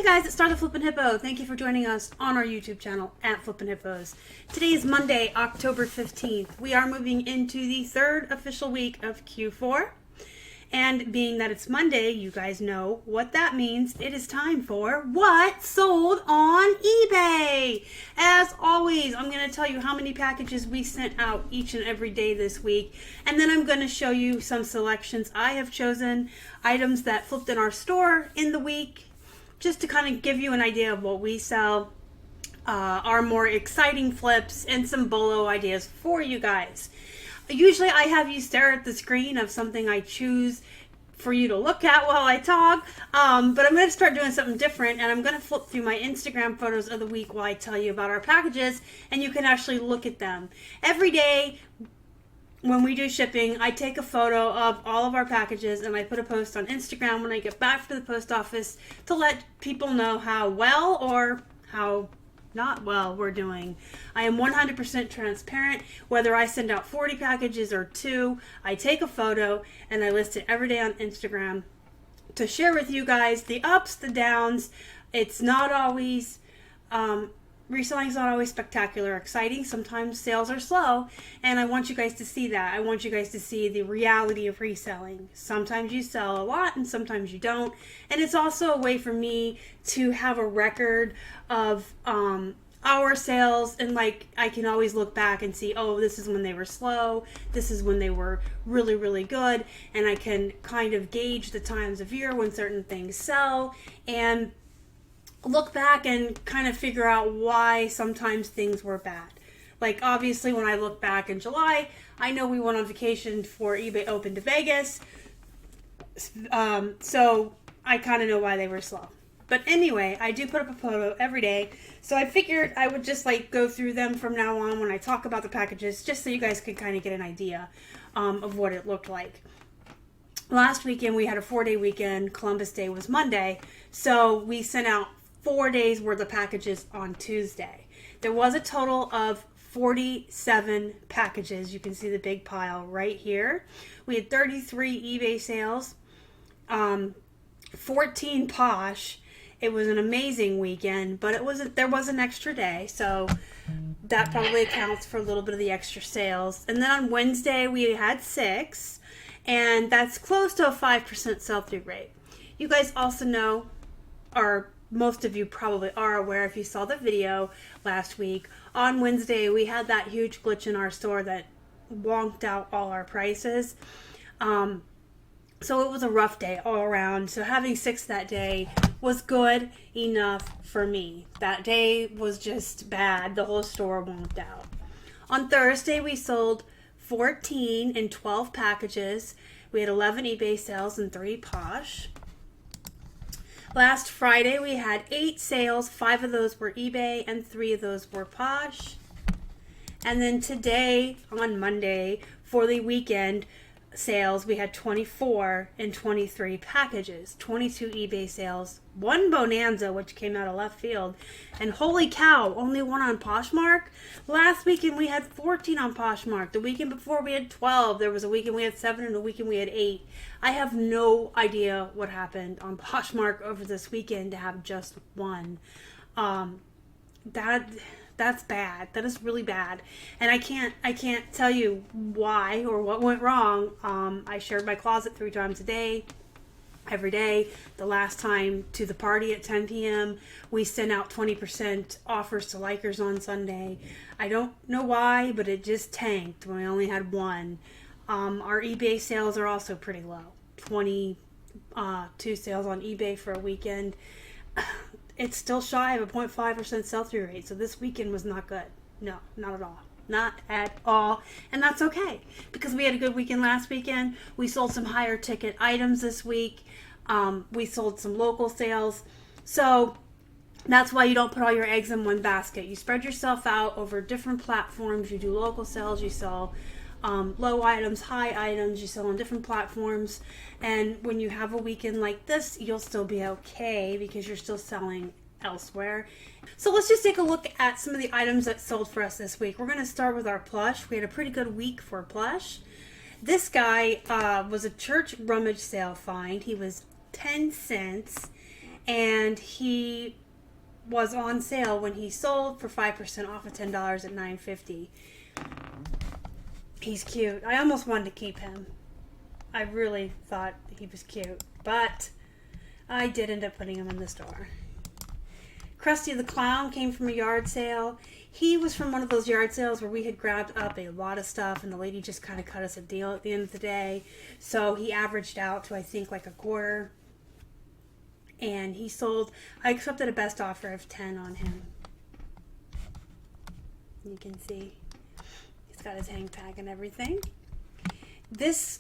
Hey guys, it's the Flippin Hippo. Thank you for joining us on our YouTube channel at Flippin Hippos. Today is Monday, October 15th. We are moving into the third official week of Q4. And being that it's Monday, you guys know what that means. It is time for What Sold on eBay. As always, I'm going to tell you how many packages we sent out each and every day this week. And then I'm going to show you some selections I have chosen, items that flipped in our store in the week, just to kind of give you an idea of what we sell, our more exciting flips, and some bolo ideas for you guys. Usually I have you stare at the screen of something I choose for you to look at while I talk, but I'm going to start doing something different, and I'm going to flip through my Instagram photos of the week while I tell you about our packages, and you can actually look at them. Every day when we do shipping, I take a photo of all of our packages and I put a post on Instagram when I get back to the post office to let people know how well or how not well we're doing. I am 100% transparent. Whether I send out 40 packages or 2, I take a photo and I list it every day on Instagram to share with you guys the ups, the downs. It's not always reselling's not always spectacular or exciting. Sometimes sales are slow, and I want you guys to see that. I want you guys to see the reality of reselling. Sometimes you sell a lot and sometimes you don't, and it's also a way for me to have a record of our sales, and like I can always look back and see, oh, this is when they were slow, this is when they were really, really good, and I can kind of gauge the times of year when certain things sell, and look back and kind of figure out why sometimes things were bad. Like, obviously, when I look back in July, I know we went on vacation for eBay Open to Vegas, so I kind of know why they were slow. But anyway, I do put up a photo every day, so I figured I would just like go through them from now on when I talk about the packages, just so you guys can kind of get an idea of what it looked like. Last weekend, we had a 4-day weekend. Columbus Day was Monday, so we sent out 4 days worth of packages on Tuesday. There was a total of 47 packages. You can see the big pile right here. We had 33 eBay sales, 14 Posh. It was an amazing weekend, but there was an extra day, so that probably accounts for a little bit of the extra sales. And then on Wednesday we had 6, and that's close to a 5% sell-through rate. You guys also know, or most of you probably are aware if you saw the video last week, on Wednesday we had that huge glitch in our store that wonked out all our prices. So it was a rough day all around. So having 6 that day was good enough for me. That day was just bad. The whole store wonked out. On Thursday we sold 14 and 12 packages. We had 11 eBay sales and 3 Posh. Last Friday, we had 8 sales. 5 of those were eBay and 3 of those were Posh. And then today, on Monday, for the weekend sales, we had 24 and 23 packages. 22 eBay sales, 1 Bonanza, which came out of left field. And holy cow, only 1 on Poshmark. Last weekend, we had 14 on Poshmark. The weekend before, we had 12. There was a weekend we had 7 and a weekend we had 8. I have no idea what happened on Poshmark over this weekend to have just 1. That's bad. That is really bad. And I can't tell you why or what went wrong. I shared my closet 3 times a day, every day. The last time to the party at 10 p.m. we sent out 20% offers to likers on Sunday. I don't know why, but it just tanked when we only had 1. Our eBay sales are also pretty low. 22 sales on eBay for a weekend. It's still shy of a 0.5% sell-through rate, so this weekend was not good. No, not at all. Not at all. And that's okay, because we had a good weekend last weekend. We sold some higher ticket items this week. We sold some local sales. So that's why you don't put all your eggs in one basket. You spread yourself out over different platforms. You do local sales. You sell low items, high items. You sell on different platforms. And when you have a weekend like this, you'll still be okay because you're still selling elsewhere. So let's just take a look at some of the items that sold for us this week. We're going to start with our Plush. We had a pretty good week for Plush. This guy was a church rummage sale find. He was 10 cents. and he was on sale when he sold for 5% off of $10 at $9.50. He's cute. I almost wanted to keep him. I really thought he was cute, but I did end up putting him in the store. Krusty the Clown came from a yard sale. He was from one of those yard sales where we had grabbed up a lot of stuff and the lady just kind of cut us a deal at the end of the day. So he averaged out to, I think, like a quarter. And he sold, I accepted a best offer of 10 on him. You can see he's got his hang tag and everything. This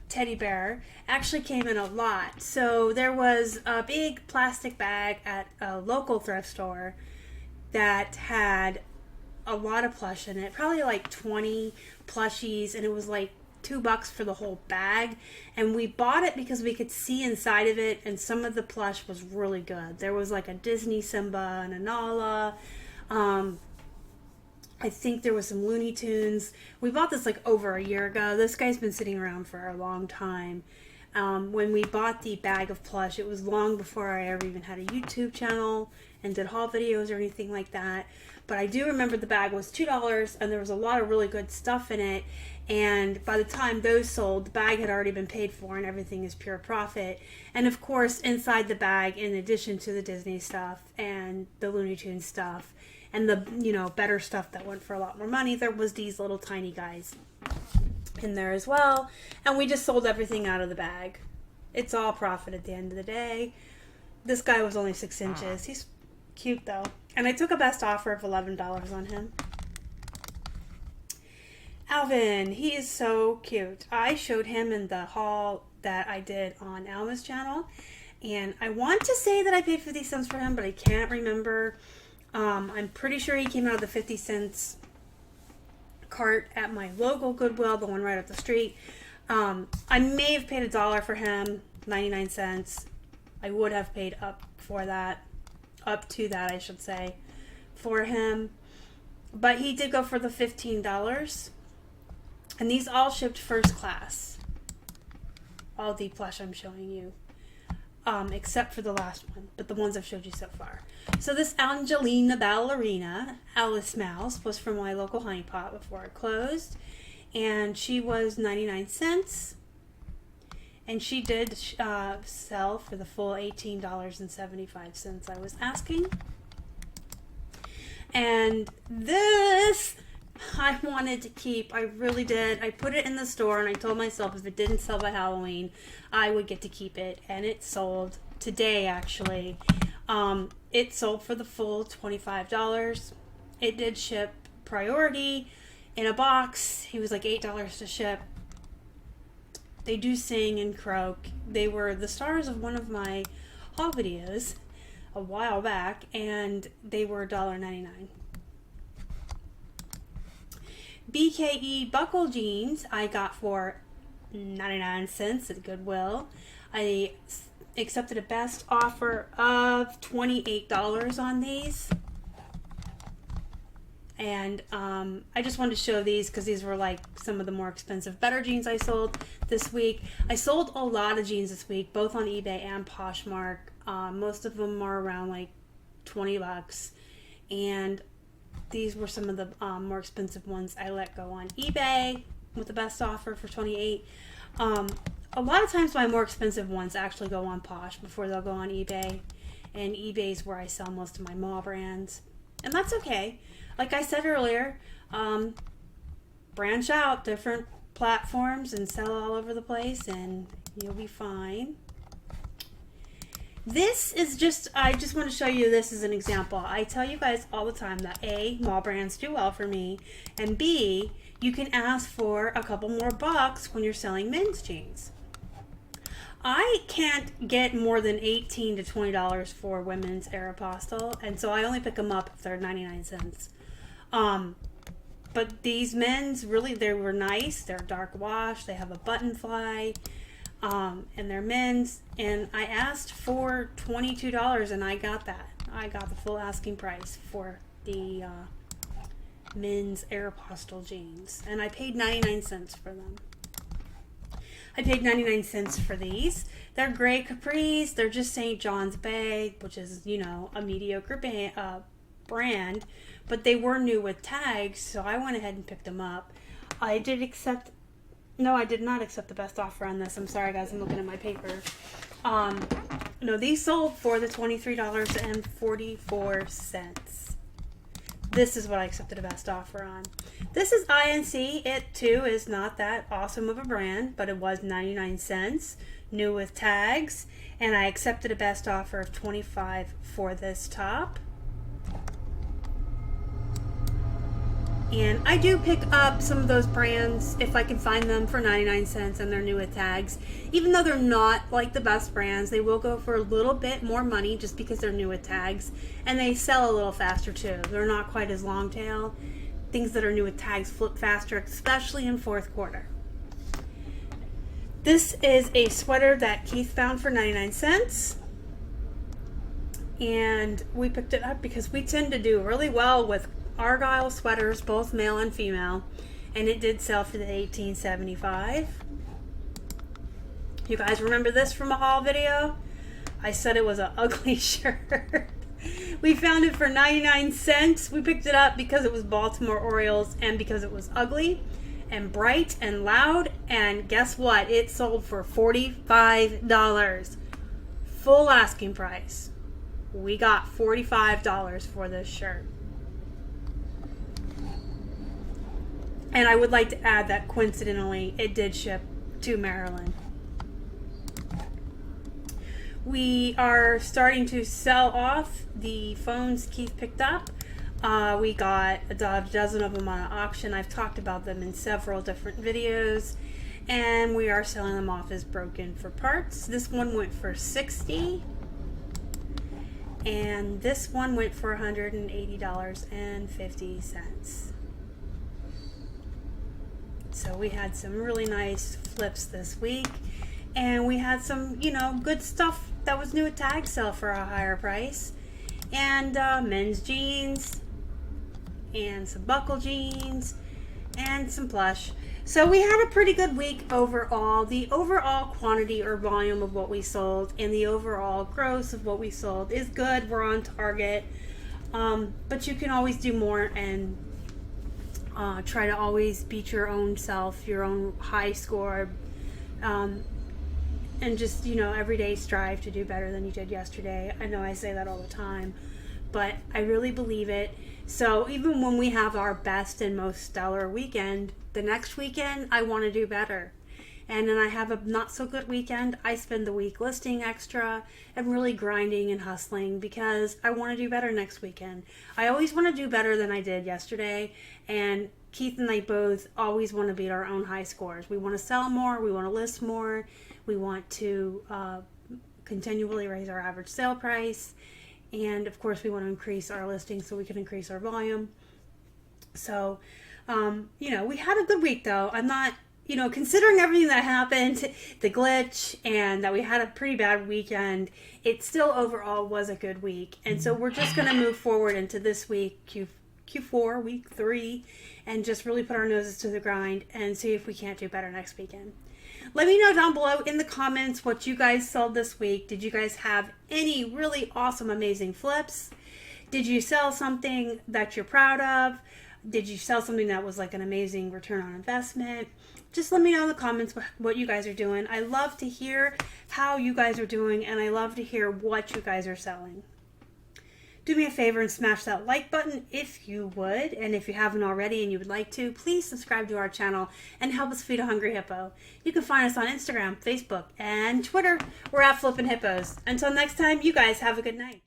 teddy bear actually came in a lot. So there was a big plastic bag at a local thrift store that had a lot of plush in it, probably like 20 plushies, and it was like $2 for the whole bag. And we bought it because we could see inside of it, and some of the plush was really good. There was like a Disney Simba and a Nala. I think there was some Looney Tunes. We bought this like over a year ago. This guy's been sitting around for a long time. When we bought the bag of plush, it was long before I ever even had a YouTube channel and did haul videos or anything like that. But I do remember the bag was $2 and there was a lot of really good stuff in it. And by the time those sold, the bag had already been paid for and everything is pure profit. And of course, inside the bag, in addition to the Disney stuff and the Looney Tunes stuff, and the, you know, better stuff that went for a lot more money, there was these little tiny guys in there as well. And we just sold everything out of the bag. It's all profit at the end of the day. This guy was only 6 inches. He's cute though. And I took a best offer of $11 on him. Alvin, he is so cute. I showed him in the haul that I did on Alma's channel. And I want to say that I paid 50 cents for him, but I can't remember. I'm pretty sure he came out of the 50 cents cart at my local Goodwill, the one right up the street. I may have paid $1 for him, 99 cents. I would have paid up to that, I should say, for him. But he did go for the $15. And these all shipped first class. All the plush I'm showing you. Except for the last one, but the ones I've showed you so far. So this Angelina Ballerina, Alice Mouse, was from my local honey pot before it closed. And she was 99 cents. And she did sell for the full $18.75 I was asking. And this I wanted to keep. I really did. I put it in the store and I told myself if it didn't sell by Halloween, I would get to keep it. And it sold today, actually. It sold for the full $25. It did ship priority in a box. He was like $8 to ship. They do sing and croak. They were the stars of one of my haul videos a while back, and they were $1.99. BKE buckle jeans I got for 99 cents at Goodwill. I accepted a best offer of $28 on these. And I just wanted to show these because these were like some of the more expensive, better jeans I sold this week. I sold a lot of jeans this week, both on eBay and Poshmark. Most of them are around like $20. And these were some of the more expensive ones I let go on eBay with the best offer for $28. A lot of times my more expensive ones actually go on Posh before they'll go on eBay. And eBay's where I sell most of my mall brands. And that's okay. Like I said earlier, branch out different platforms and sell all over the place and you'll be fine. This is I just want to show you this as an example. I tell you guys all the time that A, mall brands do well for me, and B, you can ask for a couple more bucks when you're selling men's jeans. I can't get more than $18 to $20 for women's Aeropostale, and so I only pick them up if they're 99 cents. But these men's, really, they were nice. They're dark wash. They have a button fly. And they're men's. And I asked for $22, and I got that. I got the full asking price for the men's Aeropostale jeans. And I paid 99 cents for them. I paid 99 cents for these. They're gray capris. They're just St. John's Bay, which is, you know, a mediocre brand. But they were new with tags, so I went ahead and picked them up. I did accept... No, I did not accept the best offer on this. I'm sorry, guys. I'm looking at my paper. No, these sold for the $23.44. This is what I accepted a best offer on. This is INC. It, too, is not that awesome of a brand, but it was 99 cents, new with tags, and I accepted a best offer of $25 for this top. And I do pick up some of those brands if I can find them for 99 cents and they're new with tags. Even though they're not like the best brands, they will go for a little bit more money just because they're new with tags. And they sell a little faster too. They're not quite as long tail. Things that are new with tags flip faster, especially in fourth quarter. This is a sweater that Keith found for 99 cents. And we picked it up because we tend to do really well with Argyle sweaters, both male and female, and it did sell for the $18.75. You guys remember this from a haul video? I said it was an ugly shirt. We found it for 99 cents. We picked it up because it was Baltimore Orioles and because it was ugly and bright and loud, and guess what? It sold for $45. Full asking price. We got $45 for this shirt. And I would like to add that coincidentally, it did ship to Maryland. We are starting to sell off the phones Keith picked up. We got a dozen of them on an auction. I've talked about them in several different videos. And we are selling them off as broken for parts. This one went for $60. And this one went for $180.50. So we had some really nice flips this week, and we had some, you know, good stuff that was new at tag sale for a higher price, and men's jeans, and some buckle jeans, and some plush. So we had a pretty good week overall. The overall quantity or volume of what we sold and the overall gross of what we sold is good. We're on target, but you can always do more and try to always beat your own self, your own high score, and just, you know, every day strive to do better than you did yesterday. I know I say that all the time, but I really believe it. So even when we have our best and most stellar weekend, the next weekend I want to do better. And then I have a not so good weekend, I spend the week listing extra and really grinding and hustling because I want to do better next weekend. I always want to do better than I did yesterday, and Keith and I both always want to beat our own high scores. We want to sell more, we want to list more, we want to continually raise our average sale price, and of course we want to increase our listings so we can increase our volume. So, you know, we had a good week though. I'm not... You know, considering everything that happened, the glitch, and that we had a pretty bad weekend, it still overall was a good week. And so we're just going to move forward into this week, Q4, week 3, and just really put our noses to the grind and see if we can't do better next weekend. Let me know down below in the comments what you guys sold this week. Did you guys have any really awesome, amazing flips? Did you sell something that you're proud of? Did you sell something that was like an amazing return on investment? Just let me know in the comments what you guys are doing. I love to hear how you guys are doing, and I love to hear what you guys are selling. Do me a favor and smash that like button if you would, and if you haven't already and you would like to, please subscribe to our channel and help us feed a hungry hippo. You can find us on Instagram, Facebook, and Twitter. We're at Flippin' Hippos. Until next time, you guys have a good night.